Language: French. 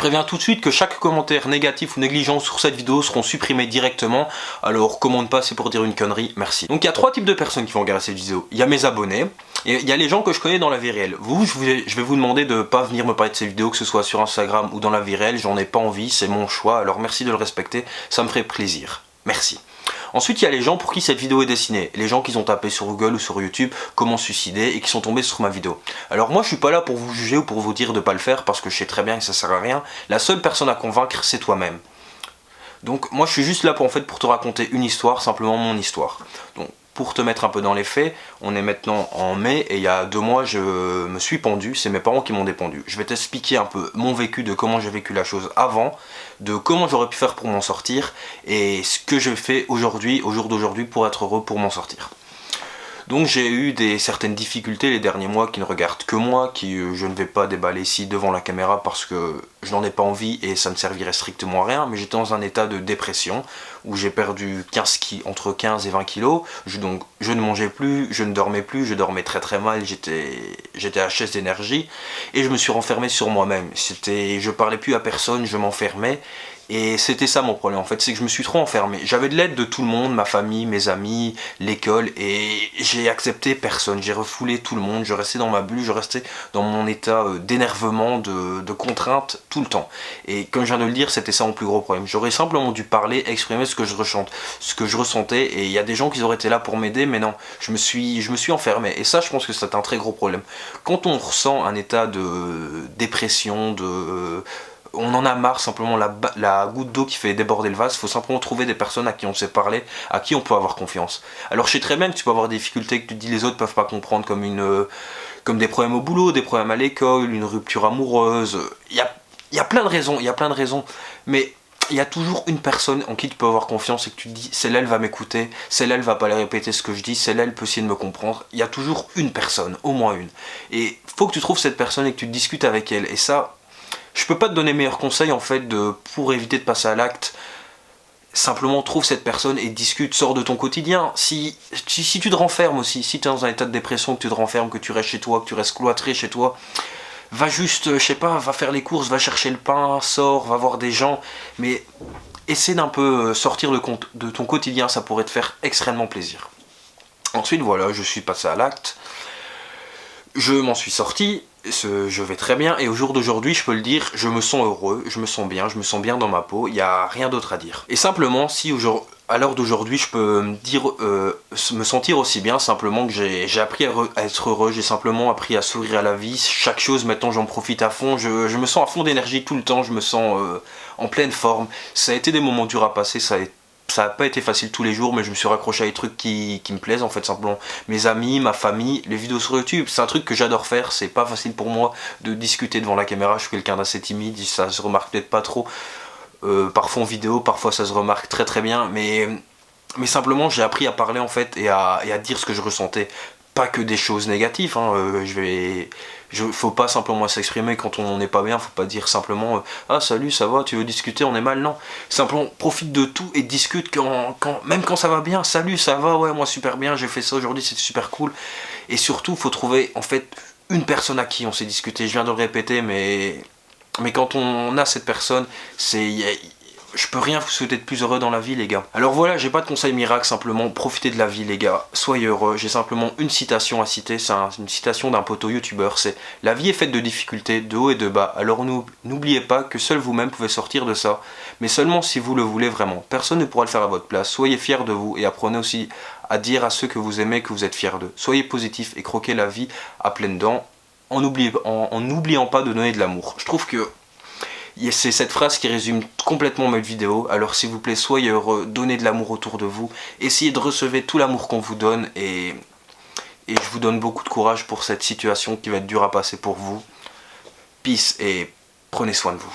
préviens tout de suite que chaque commentaire négatif ou négligent sur cette vidéo seront supprimés directement, alors commente pas, c'est pour dire une connerie, merci. Donc il y a 3 types de personnes qui vont regarder cette vidéo. Il y a mes abonnés, et il y a les gens que je connais dans la vie réelle. Vous, je vais vous demander de ne pas venir me parler de ces vidéos, que ce soit sur Instagram ou dans la vie réelle, j'en ai pas envie, c'est mon choix, alors merci de le respecter, ça me ferait plaisir. Merci. Ensuite, il y a les gens pour qui cette vidéo est destinée. Les gens qui ont tapé sur Google ou sur YouTube comment suicider et qui sont tombés sur ma vidéo. Alors moi, je suis pas là pour vous juger ou pour vous dire de pas le faire parce que je sais très bien que ça sert à rien. La seule personne à convaincre, c'est toi-même. Donc moi, je suis juste là pour te raconter une histoire, simplement mon histoire. Donc pour te mettre un peu dans les faits, on est maintenant en mai et il y a 2 mois, je me suis pendu. C'est mes parents qui m'ont dépendu. Je vais t'expliquer un peu mon vécu, de comment j'ai vécu la chose avant, de comment j'aurais pu faire pour m'en sortir et ce que je fais aujourd'hui, au jour d'aujourd'hui, pour être heureux, pour m'en sortir. Donc j'ai eu certaines difficultés les derniers mois qui ne regardent que moi, je ne vais pas déballer ici devant la caméra parce que je n'en ai pas envie et ça ne servirait strictement à rien, mais j'étais dans un état de dépression où j'ai perdu entre 15 et 20 kilos, donc je ne mangeais plus, je ne dormais plus, je dormais très très mal, j'étais à chaise d'énergie et je me suis renfermé sur moi-même. Je parlais plus à personne, je m'enfermais. Et c'était ça mon problème en fait, c'est que je me suis trop enfermé. J'avais de l'aide de tout le monde, ma famille, mes amis, l'école, et j'ai accepté personne. J'ai refoulé tout le monde, je restais dans ma bulle, je restais dans mon état d'énervement, de contrainte tout le temps. Et comme je viens de le dire, c'était ça mon plus gros problème. J'aurais simplement dû parler, exprimer ce que je ressentais, et il y a des gens qui auraient été là pour m'aider, mais non, je me suis enfermé. Et ça, je pense que c'est un très gros problème. Quand on ressent un état de dépression, on en a marre, simplement la goutte d'eau qui fait déborder le vase, il faut simplement trouver des personnes à qui on sait parler, à qui on peut avoir confiance. Alors je sais très bien que tu peux avoir des difficultés que tu te dis les autres peuvent pas comprendre, comme des problèmes au boulot, des problèmes à l'école, une rupture amoureuse, il y a plein de raisons, mais il y a toujours une personne en qui tu peux avoir confiance et que tu te dis celle-là elle va m'écouter, celle-là elle va pas les répéter ce que je dis, celle-là elle peut essayer de me comprendre. Il y a toujours une personne, au moins une. Et faut que tu trouves cette personne et que tu discutes avec elle, et ça... Je peux pas te donner meilleurs conseils en fait pour éviter de passer à l'acte. Simplement trouve cette personne et discute, sors de ton quotidien. Si tu te renfermes aussi, si tu es dans un état de dépression, que tu te renfermes, que tu restes chez toi, que tu restes cloîtré chez toi, va juste, je sais pas, va faire les courses, va chercher le pain, sors, va voir des gens, mais essaie d'un peu sortir de ton quotidien, ça pourrait te faire extrêmement plaisir. Ensuite voilà, je suis passé à l'acte. Je m'en suis sorti, je vais très bien et au jour d'aujourd'hui, je peux le dire, je me sens heureux, je me sens bien dans ma peau, il n'y a rien d'autre à dire. Et simplement, si à l'heure d'aujourd'hui, je peux me sentir aussi bien, simplement que j'ai appris à être heureux, j'ai simplement appris à sourire à la vie, chaque chose, maintenant j'en profite à fond, je me sens à fond d'énergie tout le temps, je me sens en pleine forme. Ça a été des moments durs à passer, ça n'a pas été facile tous les jours, mais je me suis raccroché à des trucs qui me plaisent en fait, simplement mes amis, ma famille, les vidéos sur YouTube, c'est un truc que j'adore faire. C'est pas facile pour moi de discuter devant la caméra, je suis quelqu'un d'assez timide, ça se remarque peut-être pas trop, parfois en vidéo, parfois ça se remarque très très bien, mais simplement j'ai appris à parler en fait et à dire ce que je ressentais. Pas que des choses négatives, hein. Faut pas simplement s'exprimer quand on n'est pas bien, faut pas dire simplement ah salut ça va, tu veux discuter, on est mal, non. Simplement profite de tout et discute même quand ça va bien, salut ça va, ouais moi super bien, j'ai fait ça aujourd'hui, c'était super cool. Et surtout faut trouver en fait une personne à qui on s'est discuté, je viens de le répéter, mais quand on a cette personne, je peux rien vous souhaiter de plus heureux dans la vie les gars. Alors voilà, j'ai pas de conseil miracle, simplement profitez de la vie les gars, soyez heureux. J'ai simplement une citation à citer, c'est une citation d'un poteau youtubeur, c'est « La vie est faite de difficultés, de haut et de bas, alors n'oubliez pas que seul vous-même pouvez sortir de ça, mais seulement si vous le voulez vraiment. Personne ne pourra le faire à votre place, soyez fiers de vous et apprenez aussi à dire à ceux que vous aimez que vous êtes fiers d'eux. Soyez positifs et croquez la vie à pleines dents en n'oubliant pas de donner de l'amour. » Je trouve que c'est cette phrase qui résume complètement ma vidéo. Alors s'il vous plaît, soyez heureux, donnez de l'amour autour de vous, essayez de recevoir tout l'amour qu'on vous donne et je vous donne beaucoup de courage pour cette situation qui va être dure à passer pour vous. Peace et prenez soin de vous.